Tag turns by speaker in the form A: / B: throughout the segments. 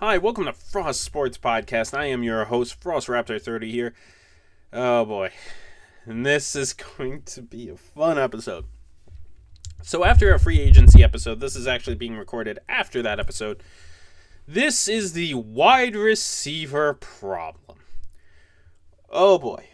A: Hi, welcome to Frost Sports Podcast. I am your host, Frost Raptor 30 here. Oh boy, and this is going to be a fun episode. So after a free agency episode, this is actually being recorded after that episode. This is the wide receiver problem. Oh boy,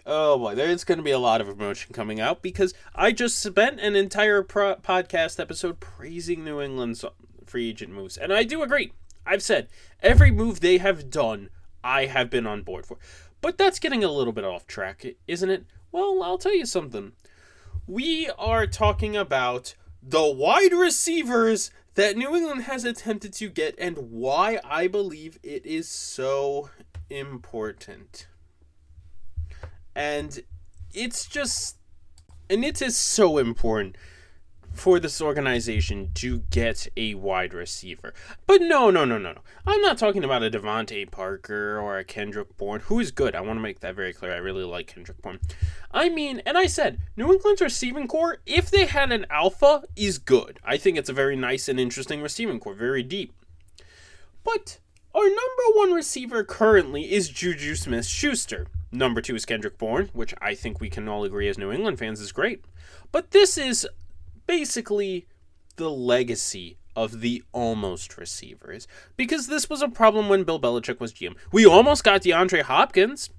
A: there's going to be a lot of emotion coming out because I just spent an entire podcast episode praising New England's free agent moves, and I do agree. I've said, every move they have done, I have been on board for. But that's getting a little bit off track, isn't it? Well, I'll tell you something. We are talking about the wide receivers that New England has attempted to get and why I believe it is so important. And it is so important for this organization to get a wide receiver. But no. I'm not talking about a Devontae Parker or a Kendrick Bourne, who is good. I want to make that very clear. I really like Kendrick Bourne. I mean, and I said, New England's receiving core, if they had an alpha, is good. I think it's a very nice and interesting receiving core, very deep. But our number one receiver currently is Juju Smith-Schuster. Number two is Kendrick Bourne, which I think we can all agree as New England fans is great. But this is basically the legacy of the almost receivers, because this was a problem when Bill Belichick was GM. We almost got DeAndre Hopkins.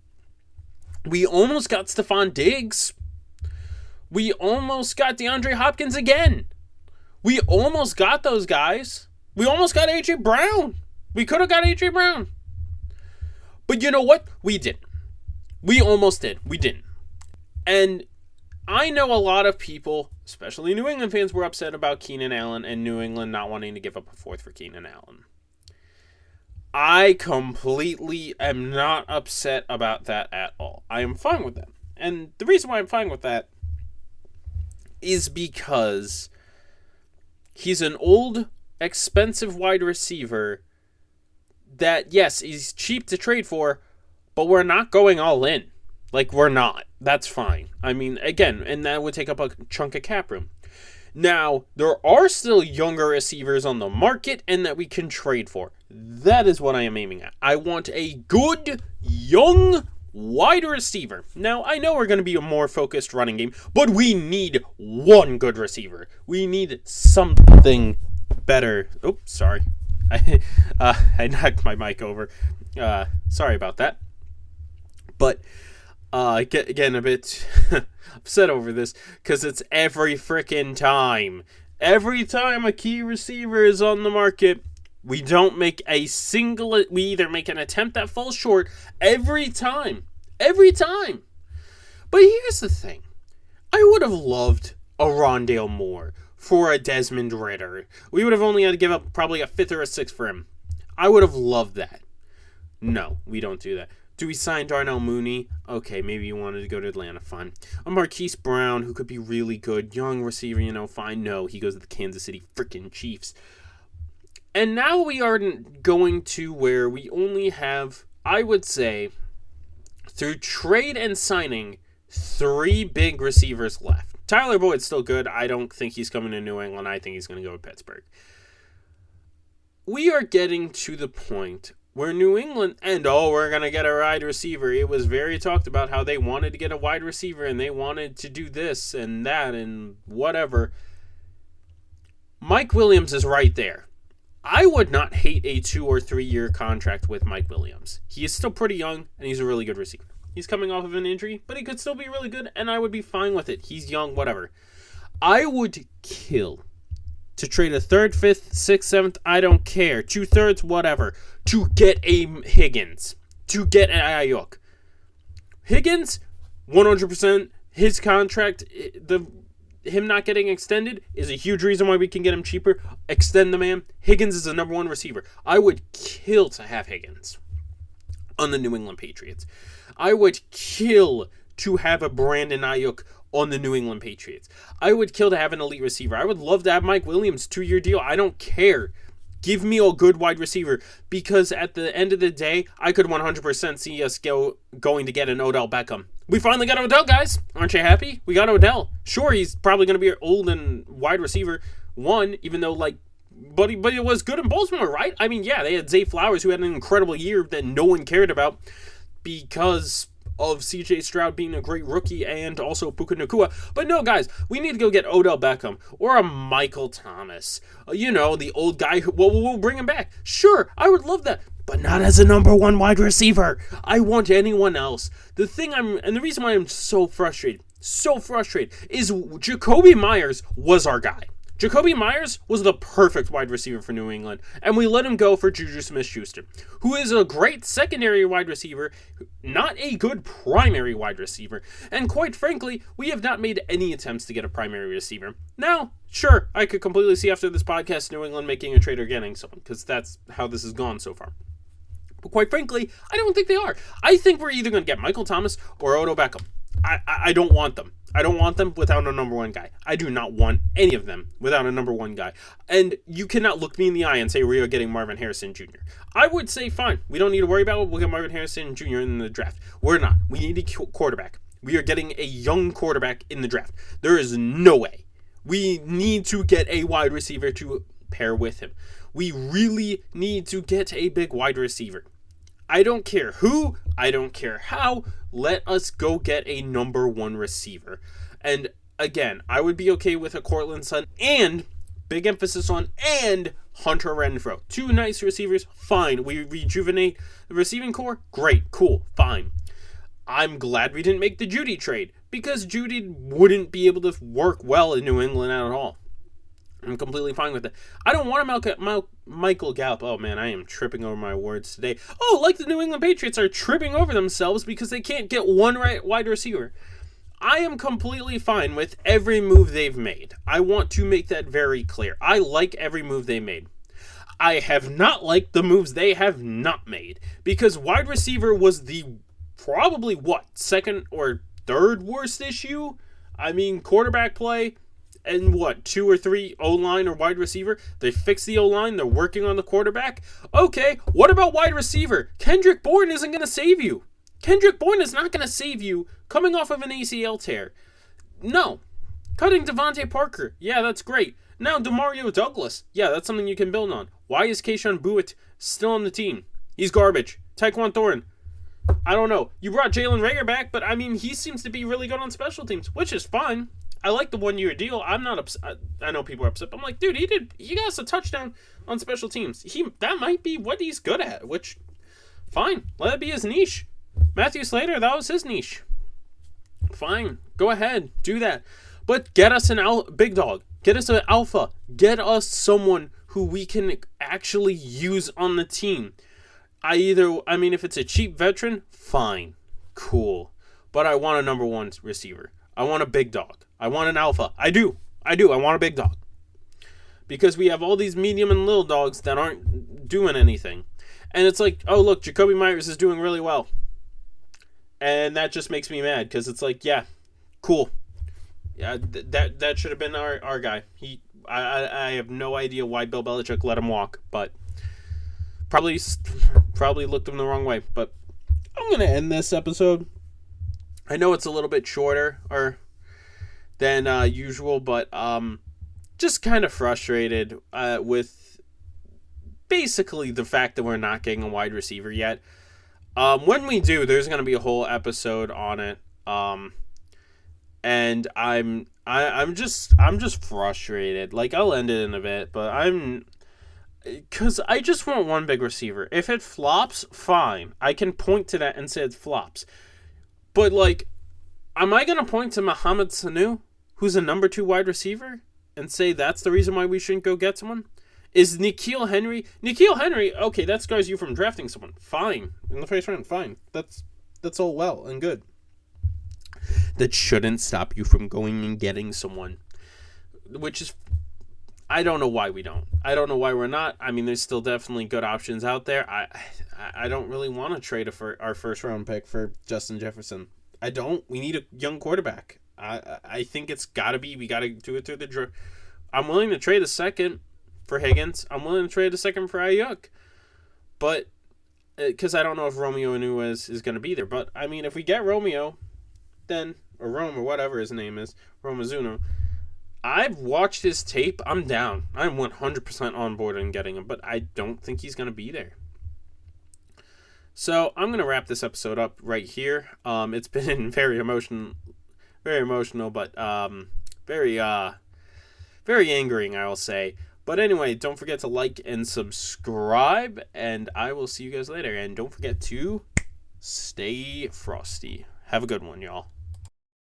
A: We almost got Stephon Diggs. We almost got DeAndre Hopkins again. We almost got those guys. We almost got A.J. Brown. We could have got A.J. Brown. But you know what? We didn't. We almost did. We didn't. And I know a lot of people, especially New England fans, were upset about Keenan Allen and New England not wanting to give up a fourth for Keenan Allen. I completely am not upset about that at all. I am fine with that. And the reason why I'm fine with that is because he's an old, expensive wide receiver that, yes, he's cheap to trade for, but we're not going all in. Like, we're not. That's fine. I mean, again, and that would take up a chunk of cap room. Now, there are still younger receivers on the market and that we can trade for. That is what I am aiming at. I want a good, young, wide receiver. Now, I know we're going to be a more focused running game, but we need one good receiver. We need something better. Oh, sorry. I knocked my mic over. Sorry about that. But getting a bit upset over this because it's every freaking time. Every time a key receiver is on the market, we don't make we either make an attempt that falls short every time. Every time. But here's the thing. I would have loved a Rondale Moore for a Desmond Ridder. We would have only had to give up probably a fifth or a sixth for him. I would have loved that. No, we don't do that. Do we sign Darnell Mooney? Okay, maybe you wanted to go to Atlanta, fine. A Marquise Brown, who could be really good, young receiver, fine. No, he goes to the Kansas City freaking Chiefs. And now we are going to where we only have, I would say, through trade and signing, 3 big receivers left. Tyler Boyd's still good. I don't think he's coming to New England. I think he's going to go to Pittsburgh. We are getting to the point where New England, we're going to get a wide receiver. It was very talked about how they wanted to get a wide receiver and they wanted to do this and that and whatever. Mike Williams is right there. I would not hate a 2 or 3 year contract with Mike Williams. He is still pretty young and he's a really good receiver. He's coming off of an injury, but he could still be really good and I would be fine with it. He's young, whatever. I would kill to trade a 3rd, 5th, 6th, 7th, I don't care. 2/3, whatever. To get a Higgins. To get an Ayuk. Higgins, 100%, his contract, him not getting extended is a huge reason why we can get him cheaper. Extend the man. Higgins is the number 1 receiver. I would kill to have Higgins on the New England Patriots. I would kill to have a Brandon Ayuk on the New England Patriots. I would kill to have an elite receiver. I would love to have Mike Williams 2-year deal. I don't care. Give me a good wide receiver because at the end of the day, I could 100% see us going to get an Odell Beckham. We finally got Odell, guys. Aren't you happy? We got Odell. Sure, he's probably going to be old and wide receiver 1, even though, but it was good in Baltimore, right? I mean, yeah, they had Zay Flowers, who had an incredible year that no one cared about because of CJ Stroud being a great rookie and also Puka Nacua. But no, guys, we need to go get Odell Beckham or a Michael Thomas. The old guy who, well, we'll bring him back. Sure, I would love that. But not as a number one wide receiver. I want anyone else. The reason why I'm so frustrated, is Jacoby Myers was our guy. Jacoby Myers was the perfect wide receiver for New England, and we let him go for Juju Smith-Schuster, who is a great secondary wide receiver, not a good primary wide receiver, and quite frankly, we have not made any attempts to get a primary receiver. Now, sure, I could completely see after this podcast New England making a trade or getting someone, because that's how this has gone so far. But quite frankly, I don't think they are. I think we're either going to get Michael Thomas or Odell Beckham. I don't want them. I don't want them without a number one guy. I do not want any of them without a number one guy. And you cannot look me in the eye and say we are getting Marvin Harrison Jr. I would say, fine, we don't need to worry about it. We'll get Marvin Harrison Jr. in the draft. We're not. We need a quarterback. We are getting a young quarterback in the draft. There is no way. We need to get a wide receiver to pair with him. We really need to get a big wide receiver. I don't care who, I don't care how, let us go get a number one receiver. And again, I would be okay with a Cortland Sutton and, big emphasis on, and Hunter Renfrow. Two nice receivers, fine. We rejuvenate the receiving core, great, cool, fine. I'm glad we didn't make the Judy trade, because Judy wouldn't be able to work well in New England at all. I'm completely fine with it. I don't want a Michael Gallup. Oh, man, I am tripping over my words today. Oh, like the New England Patriots are tripping over themselves because they can't get one wide receiver. I am completely fine with every move they've made. I want to make that very clear. I like every move they made. I have not liked the moves they have not made, because wide receiver was the probably, second or third worst issue? I mean, quarterback play, and 2 or 3 O-line or wide receiver. They fixed the O-line. They're working on the quarterback. Okay, what about wide receiver? Kendrick Bourne isn't going to save you. Kendrick Bourne is not going to save you coming off of an ACL tear. No. Cutting Devontae Parker. Yeah, that's great. Now, Demario Douglas. Yeah, that's something you can build on. Why is Keyshawn Buick still on the team? He's garbage. Tyquan Thornton. I don't know. You brought Jalen Reagor back, but I mean, he seems to be really good on special teams, which is fine. I like the 1-year deal. I'm not upset. I know people are upset, but I'm like, dude, he got us a touchdown on special teams. That might be what he's good at, which, fine. Let it be his niche. Matthew Slater, that was his niche. Fine. Go ahead. Do that. But get us an big dog. Get us an alpha. Get us someone who we can actually use on the team. If it's a cheap veteran, fine. Cool. But I want a number one receiver. I want a big dog. I want an alpha. I do. I want a big dog. Because we have all these medium and little dogs that aren't doing anything. And it's like, oh, look, Jacoby Myers is doing really well. And that just makes me mad, because it's like, yeah, cool. Yeah, that should have been our guy. I have no idea why Bill Belichick let him walk, but probably looked him the wrong way. But I'm going to end this episode. I know it's a little bit shorter than usual, but just kind of frustrated with basically the fact that we're not getting a wide receiver yet. When we do, there's going to be a whole episode on it. And I'm just frustrated. Like, I'll end it in a bit, but because I just want one big receiver. If it flops, fine. I can point to that and say it flops. But, like, am I going to point to Mohamed Sanu, who's a number 2 wide receiver, and say that's the reason why we shouldn't go get someone? Is N'Keal Henry, okay, that scars you from drafting someone. Fine. In the first round, fine. That's all well and good. That shouldn't stop you from going and getting someone. Which is, I don't know why we don't. I don't know why we're not. I mean, there's still definitely good options out there. I don't really want to trade our first round pick for Justin Jefferson. I don't. We need a young quarterback. I think it's got to be. We got to do it through the draft. I'm willing to trade a second for Higgins. I'm willing to trade a second for Ayuk. But, because I don't know if Romeo Inouye is going to be there. But, I mean, if we get Romeo, then, or Rome, or whatever his name is, Romazuno, I've watched his tape. I'm down. I'm 100% on board in getting him, but I don't think he's going to be there. So I'm going to wrap this episode up right here. It's been very emotional, but very angering, I will say. But anyway, don't forget to like and subscribe, and I will see you guys later. And don't forget to stay frosty. Have a good one, y'all.